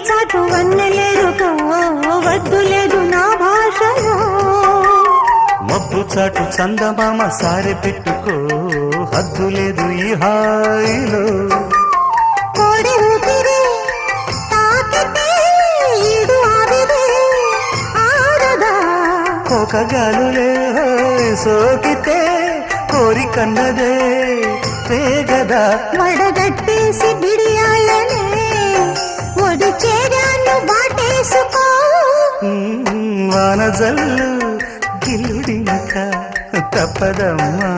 చాటు వన్నెలేరుకో వద్దు లేదు నా భాషలో మబ్బు చాటు చందమామ సారె పెట్టుకో హద్దు లేదు ఈ హాయిలో కోడి ఊపిరి తాకితే ఈడు ఆవిరి ఆరదా కోకగాలులే సోకితే కోరికన్నదే పేగదా వడగట్టేసి బిడియాలనే ఒడి చేరాను వాటేసుకో వానజల్లు గిల్లుడినక తప్పదమ్మా